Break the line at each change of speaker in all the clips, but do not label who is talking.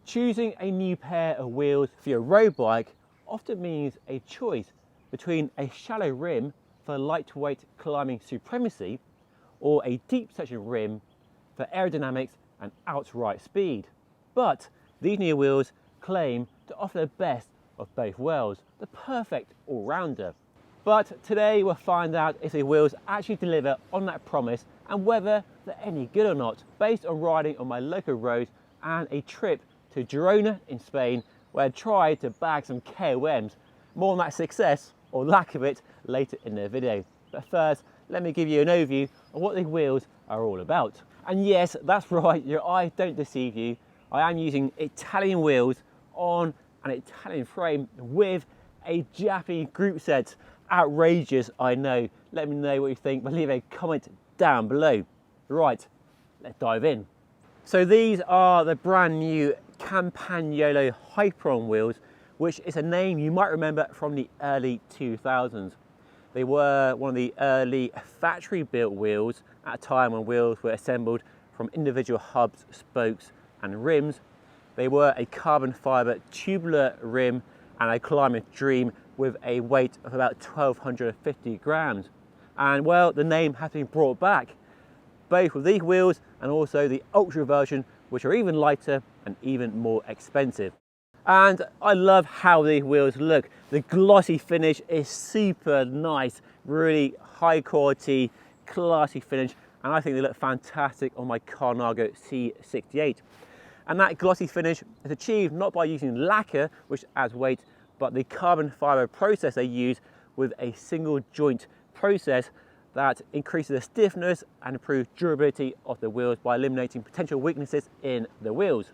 Choosing a new pair of wheels for your road bike often means a choice between a shallow rim for lightweight climbing supremacy or a deep section rim for aerodynamics and outright speed. But these new wheels claim to offer the best of both worlds, the perfect all-rounder. But today we'll find out if the wheels actually deliver on that promise and whether they're any good or not, based on riding on my local roads and a trip to Girona in Spain, where I tried to bag some KOMs. More on that success, or lack of it, later in the video. But first, let me give you an overview of what the wheels are all about. And yes, that's right, your eyes don't deceive you. I am using Italian wheels on an Italian frame with a Japanese group set. Outrageous, I know. Let me know what you think, but leave a comment down below. Right, let's dive in. So these are the brand new Campagnolo Hyperon wheels, which is a name you might remember from the early 2000s. They were one of the early factory built wheels at a time when wheels were assembled from individual hubs, spokes and rims. They were a carbon fibre tubular rim and a climbing dream with a weight of about 1,250 grams. And well, the name has been brought back, both with these wheels and also the Ultra version, which are even lighter and even more expensive. And I love how these wheels look. The glossy finish is super nice, really high quality, classy finish, and I think they look fantastic on my Campagnolo C68. And that glossy finish is achieved not by using lacquer, which adds weight, but the carbon fibre process they use with a single joint process that increases the stiffness and improves durability of the wheels by eliminating potential weaknesses in the wheels.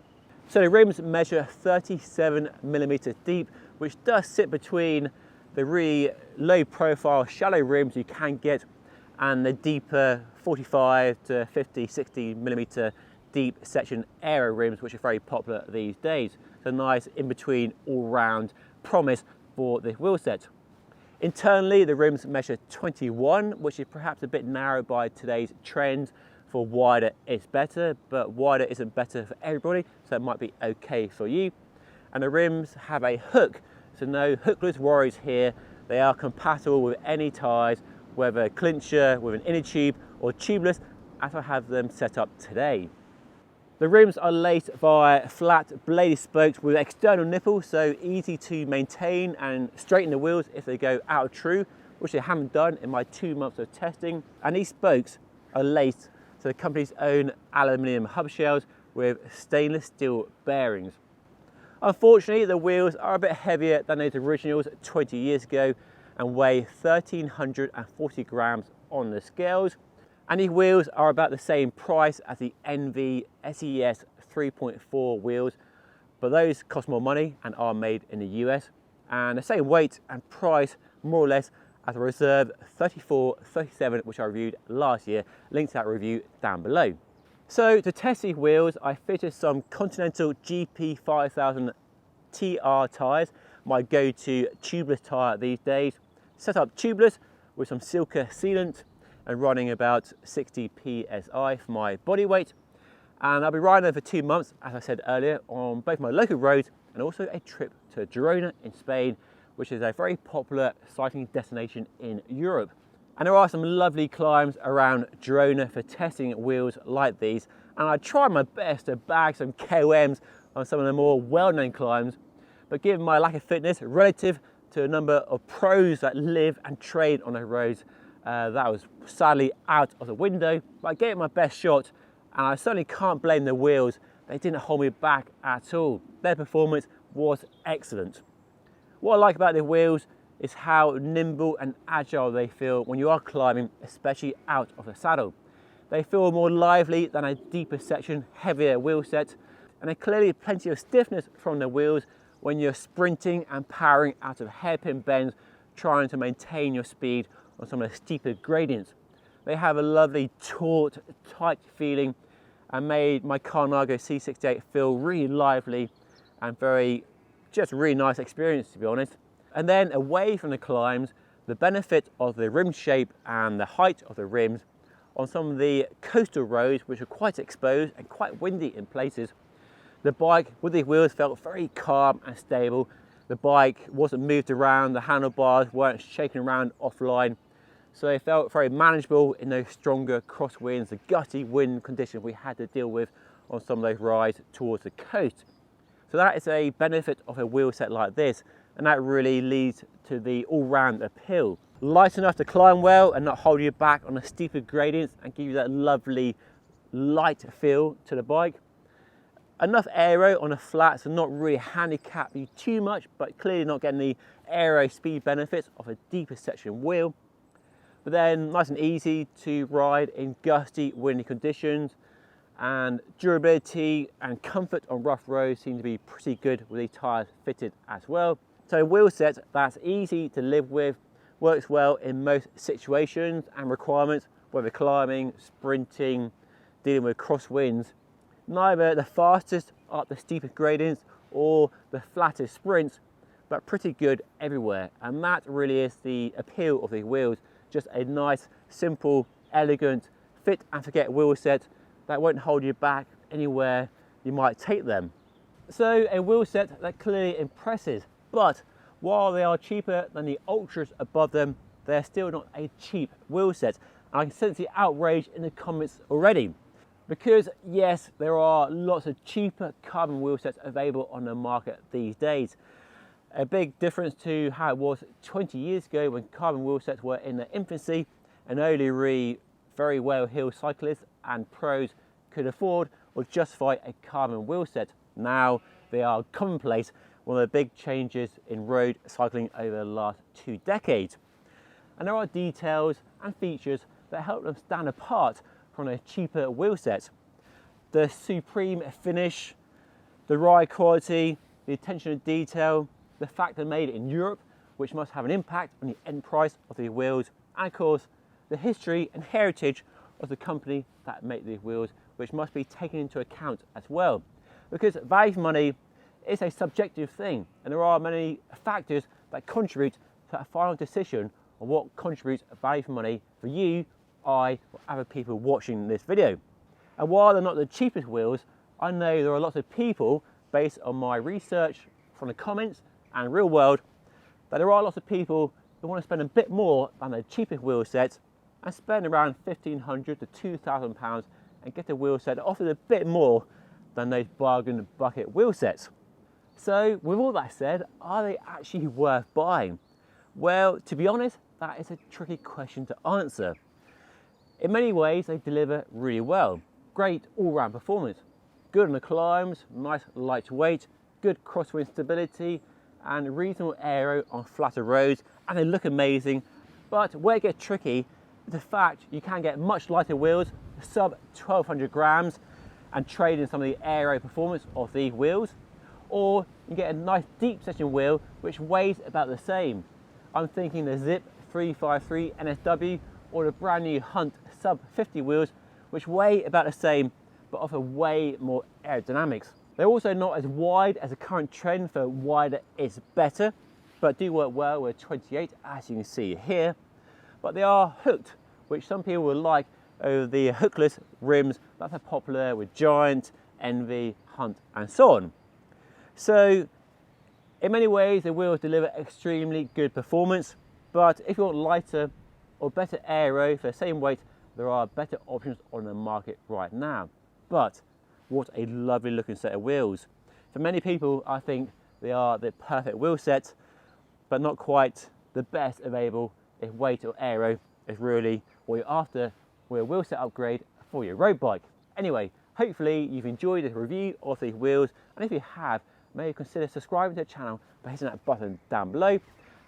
So the rims measure 37mm deep, which does sit between the really low profile shallow rims you can get and the deeper 45 to 50, 60mm deep section aero rims, which are very popular these days. It's a nice in-between all-round promise for this wheel set. Internally, the rims measure 21, which is perhaps a bit narrow by today's trends. For wider is better, but wider isn't better for everybody, so it might be okay for you. And the rims have a hook, so no hookless worries here. They are compatible with any tyres, whether clincher with an inner tube or tubeless, as I have them set up today. The rims are laced by flat bladed spokes with external nipples, so easy to maintain and straighten the wheels if they go out of true, which they haven't done in my 2 months of testing. And these spokes are laced to the company's own aluminium hub shells with stainless steel bearings. Unfortunately, the wheels are a bit heavier than those originals 20 years ago and weigh 1,340 grams on the scales. And these wheels are about the same price as the NV SES 3.4 wheels, but those cost more money and are made in the US, and the same weight and price more or less as a Reserve 3437, which I reviewed last year. Link to that review down below. So to test these wheels, I fitted some Continental GP 5000 TR tyres, my go-to tubeless tyre these days. Set up tubeless with some Silka sealant and running about 60 psi for my body weight. And I'll be riding them for 2 months, as I said earlier, on both my local roads and also a trip to Girona in Spain, which is a very popular cycling destination in Europe. And there are some lovely climbs around Girona for testing wheels like these. And I tried my best to bag some KOMs on some of the more well-known climbs, but given my lack of fitness relative to a number of pros that live and train on the roads, that was sadly out of the window. But I gave it my best shot, and I certainly can't blame the wheels. They didn't hold me back at all. Their performance was excellent. What I like about the wheels is how nimble and agile they feel when you are climbing, especially out of the saddle. They feel more lively than a deeper section, heavier wheel set, and there's clearly plenty of stiffness from the wheels when you're sprinting and powering out of hairpin bends, trying to maintain your speed on some of the steeper gradients. They have a lovely taut, tight feeling and made my Campagnolo C68 feel really lively and just really nice experience, to be honest. And then away from the climbs, the benefit of the rim shape and the height of the rims on some of the coastal roads, which are quite exposed and quite windy in places. The bike with these wheels felt very calm and stable. The bike wasn't moved around, the handlebars weren't shaking around offline. So they felt very manageable in those stronger crosswinds, the gusty wind conditions we had to deal with on some of those rides towards the coast. So that is a benefit of a wheel set like this, and that really leads to the all-round appeal. Light enough to climb well and not hold you back on the steeper gradients and give you that lovely light feel to the bike. Enough aero on the flats and not really handicap you too much, but clearly not getting the aero speed benefits of a deeper section wheel. But then nice and easy to ride in gusty, windy conditions, and durability and comfort on rough roads seem to be pretty good with these tyres fitted as well. So a wheel set that's easy to live with, works well in most situations and requirements, whether climbing, sprinting, dealing with crosswinds. Neither the fastest up the steepest gradients or the flattest sprints, but pretty good everywhere. And that really is the appeal of these wheels. Just a nice, simple, elegant, fit and forget wheel set that won't hold you back anywhere you might take them. So a wheel set that clearly impresses, but while they are cheaper than the Ultras above them, they're still not a cheap wheel set. And I can sense the outrage in the comments already. Because yes, there are lots of cheaper carbon wheel sets available on the market these days. A big difference to how it was 20 years ago when carbon wheel sets were in their infancy and only very well-heeled cyclists and pros could afford or justify a carbon wheel set. Now they are commonplace, one of the big changes in road cycling over the last 2 decades. And there are details and features that help them stand apart from a cheaper wheel set. The supreme finish, the ride quality, the attention to detail, the fact they're made in Europe, which must have an impact on the end price of the wheels, and of course the history and heritage of the company that make these wheels, which must be taken into account as well. Because value for money is a subjective thing, and there are many factors that contribute to a final decision on what contributes value for money for you, I, or other people watching this video. And while they're not the cheapest wheels, I know there are lots of people, based on my research from the comments and real world, that there are lots of people who want to spend a bit more than the cheapest wheel sets and spend around £1,500 to £2,000 and get a wheel set that offers a bit more than those bargain bucket wheel sets. So with all that said, are they actually worth buying? Well, to be honest, that is a tricky question to answer. In many ways, they deliver really well. Great all-round performance, good on the climbs, nice lightweight, good crosswind stability, and reasonable aero on flatter roads, and they look amazing. But where it gets tricky is the fact you can get much lighter wheels, sub 1200 grams, and trade in some of the aero performance of these wheels, or you get a nice deep section wheel which weighs about the same. I'm thinking the Zip 353 NSW or the brand new Hunt sub 50 wheels, which weigh about the same but offer way more aerodynamics. They're also not as wide as the current trend for wider is better, but do work well with 28 as you can see here. But they are hooked, which some people will like over the hookless rims that are popular with Giant, Envy, Hunt and so on. So in many ways the wheels deliver extremely good performance, but if you want lighter or better aero for the same weight, there are better options on the market right now. But what a lovely looking set of wheels. For many people, I think they are the perfect wheel set, but not quite the best available if weight or aero is really what you're after with a wheel set upgrade for your road bike. Anyway, hopefully you've enjoyed this review of these wheels, and if you have, maybe consider subscribing to the channel by hitting that button down below.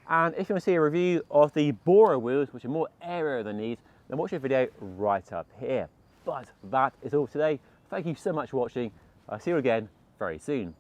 And if you want to see a review of the Bora wheels, which are more aero than these, then watch the video right up here. But that is all today. Thank you so much for watching. I'll see you again very soon.